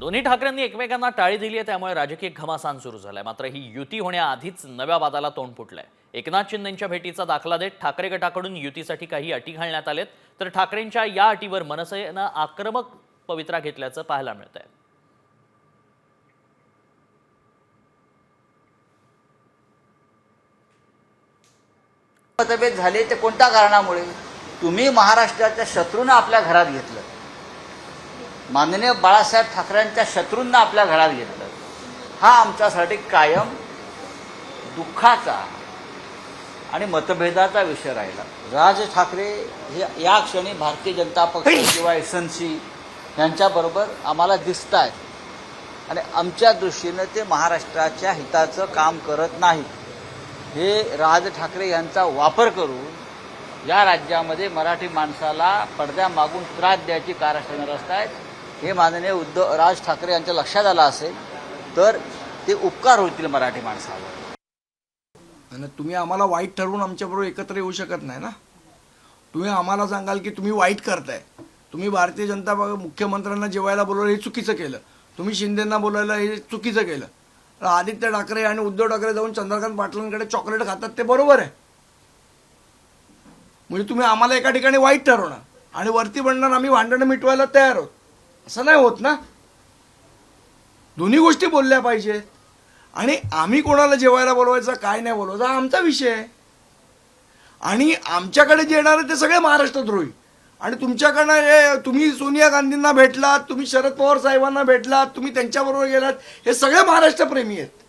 दोन्ही ठाकरेंनी एकमेकांना टाळी दिली आहे, त्यामुळे राजकीय घमासान सुरू झालाय। मात्र ही युती होण्याआधीच नव्या वादाला तोंड फुटलंय। एकनाथ शिंदेंच्या भेटीचा दाखला देत ठाकरे गटाकडून युतीसाठी काही अटी घालण्यात आलेत, तर ठाकरेंच्या या अटीवर मनसेनं आक्रमक पवित्रा घेतल्याचं पाहायला मिळतंय। मतभेद झाले ते कोणत्या कारणामुळे? तुम्ही महाराष्ट्राच्या शत्रूंना आपल्या घरात घेतलं, माननीय बाळासाहेब ठाकरेंच्या शत्रूंना आपल्या घरात घेतलं। हा आमच्यासाठी कायम दुःखाचा आणि मतभेदाचा विषय राहिला। राज ठाकरे हे या क्षणी भारतीय जनता पक्ष किंवा एसएनसी यांच्याबरोबर आम्हाला दिसत आहेत आणि आमच्या दृष्टीनं ते महाराष्ट्राच्या हिताचं काम करत नाहीत। हे राज ठाकरे यांचा वापर करून या राज्यामध्ये मराठी माणसाला पडद्यामागून त्रास द्यायची कारस्थानं रचत आहेत। हे माननीय राज ठाकरे यांच्या लक्षात आलं असेल तर ते उपकार होतील मराठी माणसावर। आणि तुम्ही आम्हाला वाईट ठरवून आमच्याबरोबर एकत्र येऊ शकत नाही ना। तुम्ही आम्हाला सांगाल की तुम्ही वाईट करताय, तुम्ही भारतीय जनता मुख्यमंत्र्यांना जेवायला बोलवलं हे चुकीचं केलं, तुम्ही शिंदेंना बोलायला हे चुकीचं केलं, तर आदित्य ठाकरे आणि उद्धव ठाकरे जाऊन चंद्रकांत पाटलांकडे चॉकलेट खातात ते बरोबर आहे। म्हणजे तुम्ही आम्हाला एका ठिकाणी वाईट ठरवणार आणि वरती म्हणणार आम्ही भांडणं मिटवायला तयार आहोत, असं नाही होत ना। दोन्ही गोष्टी बोलल्या पाहिजेत। आणि आम्ही कोणाला जेवायला बोलवायचं काय नाही बोलवायचा हा आमचा विषय आहे। आणि आमच्याकडे जे येणार ते सगळे महाराष्ट्रद्रोही, आणि तुमच्याकडनं तुम्ही सोनिया गांधींना भेटलात, तुम्ही शरद पवार साहेबांना भेटलात, तुम्ही त्यांच्याबरोबर गेलात, हे सगळे महाराष्ट्रप्रेमी आहेत।